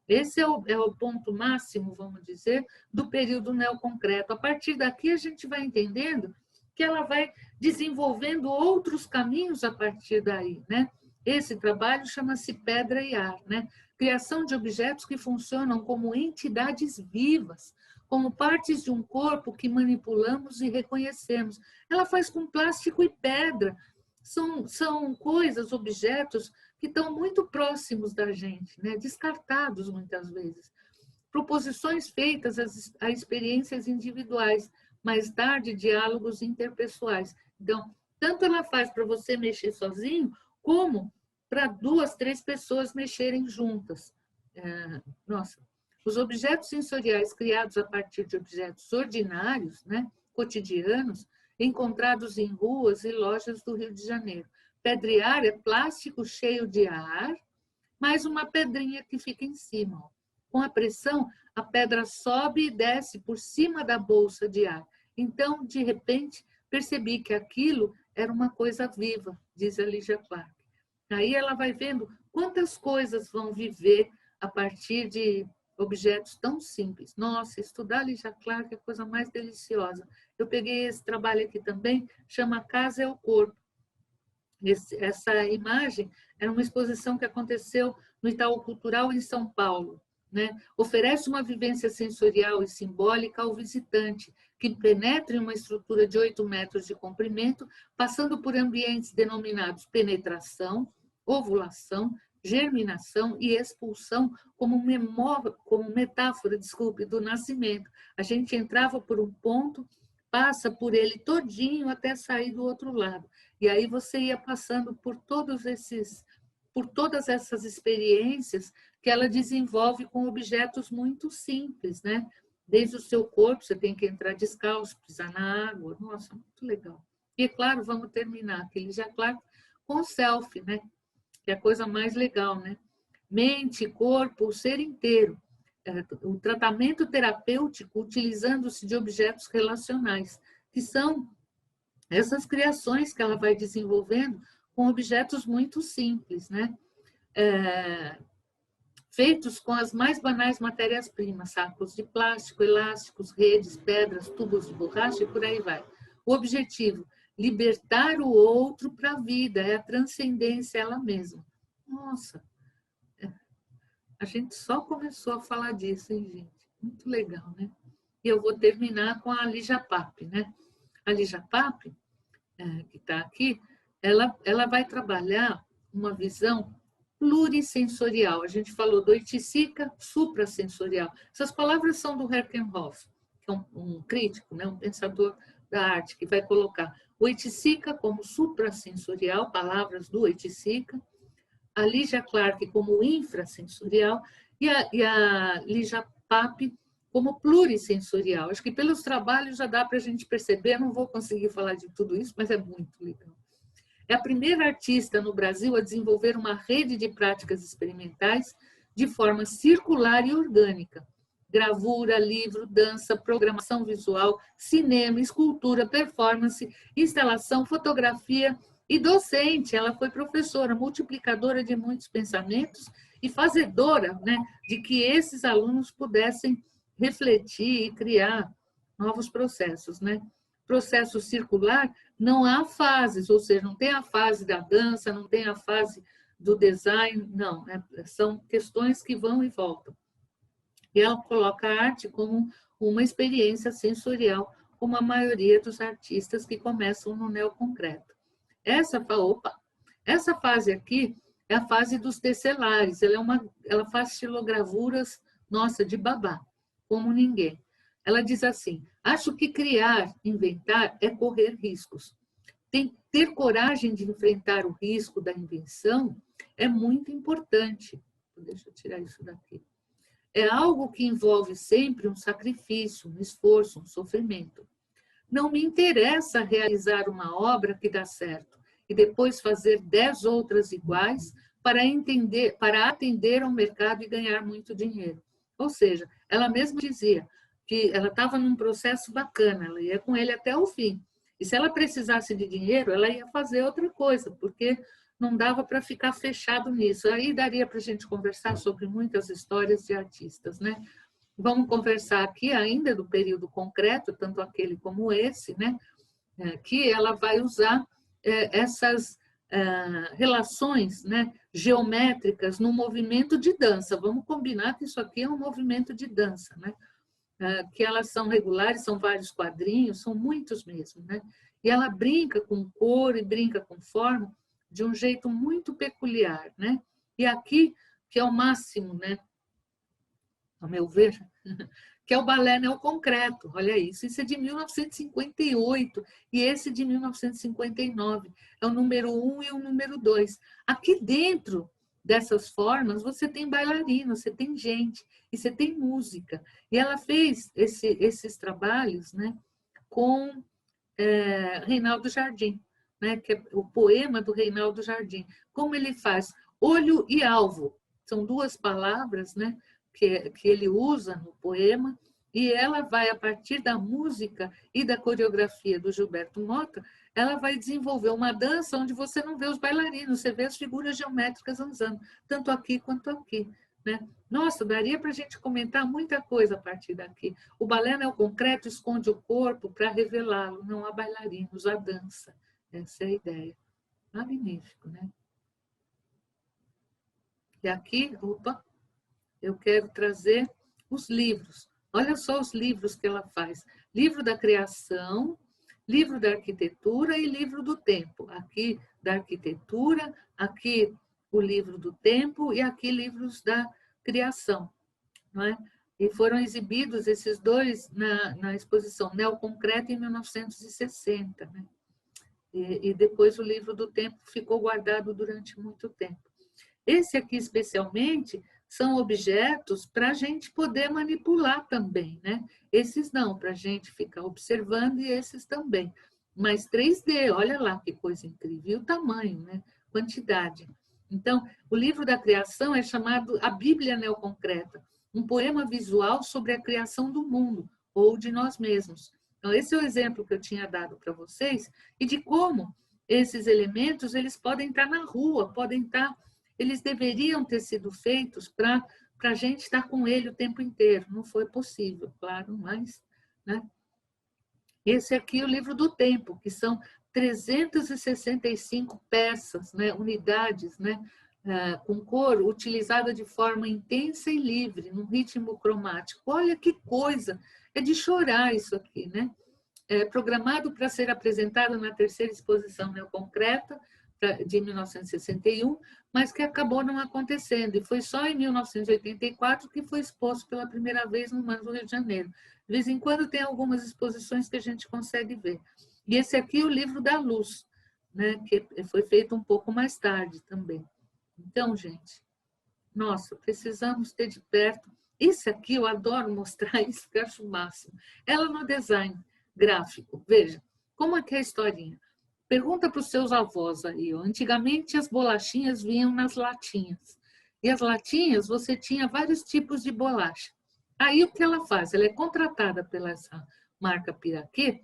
Esse é o ponto máximo, vamos dizer, do período neoconcreto. A partir daqui, a gente vai entendendo que ela vai desenvolvendo outros caminhos a partir daí, né? Esse trabalho chama-se Pedra e Ar, né? Criação de objetos que funcionam como entidades vivas, como partes de um corpo que manipulamos e reconhecemos. Ela faz com plástico e pedra. São coisas, objetos que estão muito próximos da gente, né? Descartados muitas vezes. Proposições feitas a experiências individuais, mais tarde diálogos interpessoais. Então, tanto ela faz para você mexer sozinho, como para 2, 3 pessoas mexerem juntas. Nossa, os objetos sensoriais criados a partir de objetos ordinários, né, cotidianos, encontrados em ruas e lojas do Rio de Janeiro. Pedrear é plástico cheio de ar, mais uma pedrinha que fica em cima. Com a pressão, a pedra sobe e desce por cima da bolsa de ar. Então, de repente, percebi que aquilo era uma coisa viva, diz a Lígia Clark. Aí ela vai vendo quantas coisas vão viver a partir de objetos tão simples. Nossa, estudar Lígia Clark é a coisa mais deliciosa. Eu peguei esse trabalho aqui também, chama Casa é o Corpo. Essa imagem era uma exposição que aconteceu no Itaú Cultural em São Paulo. Né? Oferece uma vivência sensorial e simbólica ao visitante, que penetra em uma estrutura de 8 metros de comprimento, passando por ambientes denominados penetração, ovulação, germinação e expulsão como metáfora, do nascimento. A gente entrava por um ponto, passa por ele todinho até sair do outro lado. E aí você ia passando por todas essas experiências que ela desenvolve com objetos muito simples, né? Desde o seu corpo, você tem que entrar descalço, pisar na água. Nossa, muito legal. E, claro, vamos terminar aquele já, claro, com o selfie, né? Que é a coisa mais legal, né? Mente, corpo, o ser inteiro. O tratamento terapêutico utilizando-se de objetos relacionais, que são essas criações que ela vai desenvolvendo com objetos muito simples, né? Feitos com as mais banais matérias-primas, sacos de plástico, elásticos, redes, pedras, tubos de borracha e por aí vai. O objetivo, libertar o outro para a vida, é a transcendência ela mesma. Nossa, a gente só começou a falar disso, hein, gente? Muito legal, né? E eu vou terminar com a Lígia Pape, né? A Lígia Pape, que está aqui, ela vai trabalhar uma visão plurissensorial. A gente falou do Oiticica, suprassensorial. Essas palavras são do Herkenhoff, que é um crítico, né, um pensador da arte, que vai colocar o Oiticica como suprassensorial, palavras do Oiticica, a Lígia Clark como infrasensorial e a Lígia Pape como plurissensorial. Acho que pelos trabalhos já dá para a gente perceber, não vou conseguir falar de tudo isso, mas é muito legal. É a primeira artista no Brasil a desenvolver uma rede de práticas experimentais de forma circular e orgânica. Gravura, livro, dança, programação visual, cinema, escultura, performance, instalação, fotografia e docente. Ela foi professora, multiplicadora de muitos pensamentos e fazedora, né, de que esses alunos pudessem refletir e criar novos processos, né? processo circular, não há fases, ou seja, não tem a fase da dança, não tem a fase do design, não, são questões que vão e voltam. E ela coloca a arte como uma experiência sensorial, como a maioria dos artistas que começam no neoconcreto. Essa fase aqui é a fase dos tesselares, ela faz estilogravuras, nossa, de babá, como ninguém. Ela diz assim: acho que criar, inventar é correr riscos. Ter coragem de enfrentar o risco da invenção é muito importante. Deixa eu tirar isso daqui. É algo que envolve sempre um sacrifício, um esforço, um sofrimento. Não me interessa realizar uma obra que dá certo e depois fazer 10 outras iguais para atender ao mercado e ganhar muito dinheiro. Ou seja, ela mesma dizia que ela estava num processo bacana, ela ia com ele até o fim. E se ela precisasse de dinheiro, ela ia fazer outra coisa, porque não dava para ficar fechado nisso. Aí daria para a gente conversar sobre muitas histórias de artistas, né? Vamos conversar aqui ainda do período concreto, tanto aquele como esse, né? Que ela vai usar essas relações, né, geométricas no movimento de dança. Vamos combinar que isso aqui é um movimento de dança, né? Que elas são regulares, são vários quadrinhos, são muitos mesmo, né? E ela brinca com cor e brinca com forma de um jeito muito peculiar, né? E aqui, que é o máximo, né? A meu ver, que é o balé neoconcreto, olha isso é de 1958 e esse de 1959, é o número 1 e o número 2. Aqui dentro dessas formas, você tem bailarino, você tem gente, e você tem música. E ela fez esses trabalhos, né, com Reinaldo Jardim, né, que é o poema do Reinaldo Jardim. Como ele faz? Olho e alvo, são duas palavras, né, que ele usa no poema, e ela vai, a partir da música e da coreografia do Gilberto Mota, ela vai desenvolver uma dança onde você não vê os bailarinos, você vê as figuras geométricas dançando, tanto aqui quanto aqui, né? Nossa, daria para a gente comentar muita coisa a partir daqui. O balé neoconcreto esconde o corpo para revelá-lo, não há bailarinos, há dança. Essa é a ideia. Magnífico, né? E aqui, eu quero trazer os livros. Olha só os livros que ela faz. Livro da criação, livro da arquitetura e livro do tempo. Aqui da arquitetura, aqui o livro do tempo e aqui livros da criação. Não é? E foram exibidos esses dois na exposição Neoconcreto em 1960. Né? E depois o livro do tempo ficou guardado durante muito tempo. Esse aqui, especialmente, são objetos para a gente poder manipular também, né? Esses não, para a gente ficar observando, e esses também. Mas 3D, olha lá que coisa incrível. E o tamanho, né? Quantidade. Então, o livro da criação é chamado A Bíblia Neoconcreta, um poema visual sobre a criação do mundo, ou de nós mesmos. Então, esse é o exemplo que eu tinha dado para vocês, e de como esses elementos eles podem estar na rua, podem estar... Eles deveriam ter sido feitos para a gente estar com ele o tempo inteiro. Não foi possível, claro, mas... Né? Esse aqui é o livro do tempo, que são 365 peças, né? Unidades, né? Com cor utilizada de forma intensa e livre, num ritmo cromático. Olha que coisa! É de chorar isso aqui, né? É programado para ser apresentado na terceira exposição neoconcreta, de 1961, mas que acabou não acontecendo. E foi só em 1984 que foi exposto pela primeira vez no MAN do Rio de Janeiro. De vez em quando tem algumas exposições que a gente consegue ver. E esse aqui é o livro da luz, né, que foi feito um pouco mais tarde também. Então, gente, nossa, precisamos ter de perto. Isso aqui eu adoro mostrar, isso que eu acho o máximo. Ela no design gráfico, veja, como é que é a historinha? Pergunta para os seus avós aí. Antigamente as bolachinhas vinham nas latinhas. E as latinhas você tinha vários tipos de bolacha. Aí o que ela faz? Ela é contratada pela essa marca Piraquê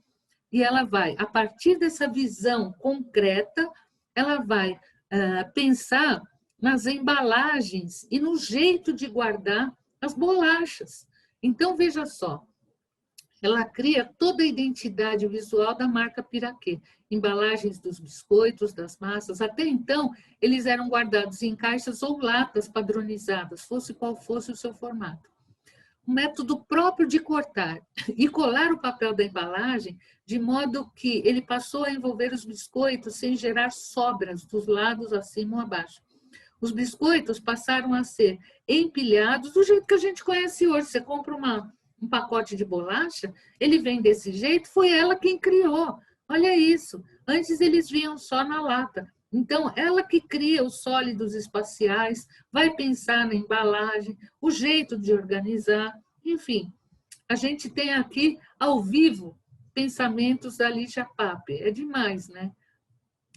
e ela vai, a partir dessa visão concreta, ela vai pensar nas embalagens e no jeito de guardar as bolachas. Então, veja só, ela cria toda a identidade visual da marca Piraquê. Embalagens dos biscoitos, das massas. Até então, eles eram guardados em caixas ou latas padronizadas, fosse qual fosse o seu formato. Um método próprio de cortar e colar o papel da embalagem, de modo que ele passou a envolver os biscoitos sem gerar sobras dos lados acima ou abaixo. Os biscoitos passaram a ser empilhados do jeito que a gente conhece hoje. Você compra um pacote de bolacha, ele vem desse jeito, foi ela quem criou. Olha isso. Antes eles vinham só na lata. Então, ela que cria os sólidos espaciais, vai pensar na embalagem, o jeito de organizar, enfim. A gente tem aqui, ao vivo, pensamentos da Lígia Pape. É demais, né?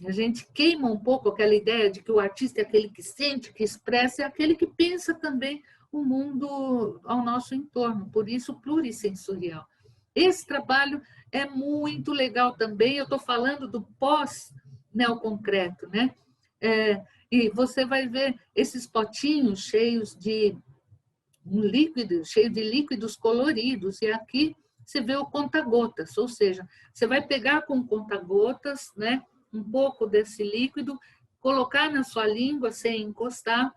A gente queima um pouco aquela ideia de que o artista é aquele que sente, que expressa, é aquele que pensa também o mundo ao nosso entorno, por isso plurissensorial. Esse trabalho é muito legal também, eu estou falando do pós-neoconcreto, né? E você vai ver esses potinhos cheios de um líquido, cheio de líquidos coloridos, e aqui você vê o conta-gotas, ou seja, você vai pegar com conta-gotas, né, um pouco desse líquido, colocar na sua língua sem encostar,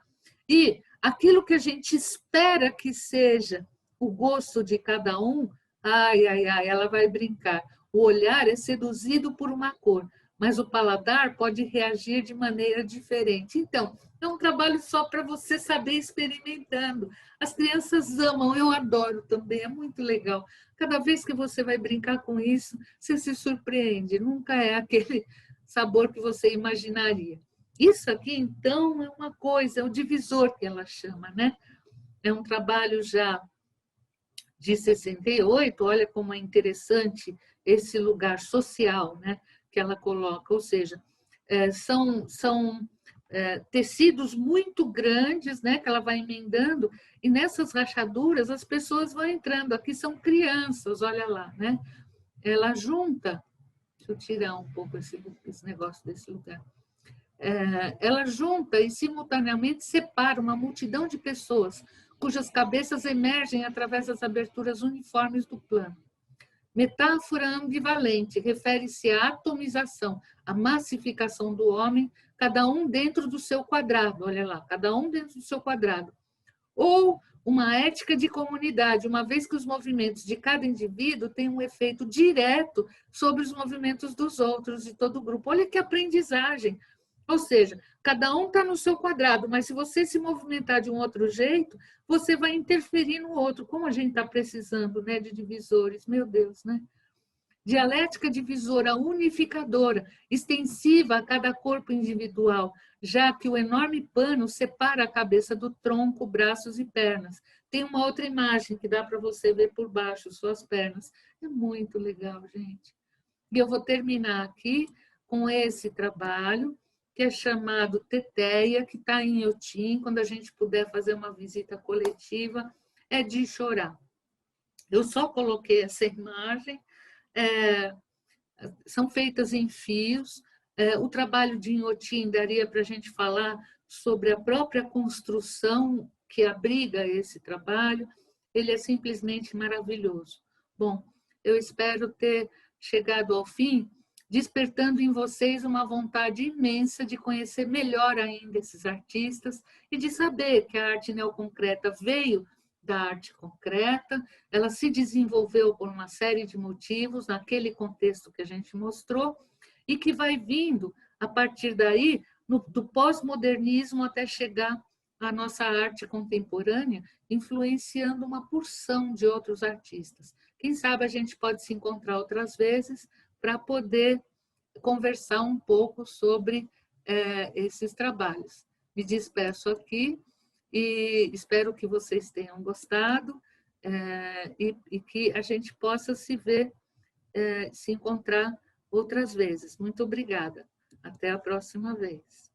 e aquilo que a gente espera que seja o gosto de cada um, ai, ai, ai, ela vai brincar. O olhar é seduzido por uma cor, mas o paladar pode reagir de maneira diferente. Então, é um trabalho só para você saber experimentando. As crianças amam, eu adoro também, é muito legal. Cada vez que você vai brincar com isso, você se surpreende, nunca é aquele sabor que você imaginaria. Isso aqui, então, é uma coisa, é o divisor que ela chama, né? É um trabalho já de 68, olha como é interessante esse lugar social, né, que ela coloca, ou seja, são tecidos muito grandes, né, que ela vai emendando, e nessas rachaduras as pessoas vão entrando, aqui são crianças, olha lá, né? Ela junta, deixa eu tirar um pouco esse negócio desse lugar, ela junta e simultaneamente separa uma multidão de pessoas cujas cabeças emergem através das aberturas uniformes do plano. Metáfora ambivalente refere-se à atomização, à massificação do homem, cada um dentro do seu quadrado, olha lá, cada um dentro do seu quadrado. Ou uma ética de comunidade, uma vez que os movimentos de cada indivíduo têm um efeito direto sobre os movimentos dos outros, de todo o grupo. Olha que aprendizagem! Ou seja, cada um está no seu quadrado, mas se você se movimentar de um outro jeito, você vai interferir no outro, como a gente está precisando, né, de divisores, meu Deus, né? Dialética divisora unificadora, extensiva a cada corpo individual, já que o enorme pano separa a cabeça do tronco, braços e pernas. Tem uma outra imagem que dá para você ver por baixo, suas pernas. É muito legal, gente. E eu vou terminar aqui com esse trabalho, que é chamado Teteia, que está em Inhotim, quando a gente puder fazer uma visita coletiva, é de chorar. Eu só coloquei essa imagem, são feitas em fios, o trabalho de Inhotim daria para a gente falar sobre a própria construção que abriga esse trabalho, ele é simplesmente maravilhoso. Bom, eu espero ter chegado ao fim, despertando em vocês uma vontade imensa de conhecer melhor ainda esses artistas e de saber que a arte neoconcreta veio da arte concreta, ela se desenvolveu por uma série de motivos naquele contexto que a gente mostrou e que vai vindo a partir daí do pós-modernismo até chegar à nossa arte contemporânea, influenciando uma porção de outros artistas. Quem sabe a gente pode se encontrar outras vezes para poder conversar um pouco sobre esses trabalhos. Me despeço aqui e espero que vocês tenham gostado e que a gente possa se ver, se encontrar outras vezes. Muito obrigada. Até a próxima vez.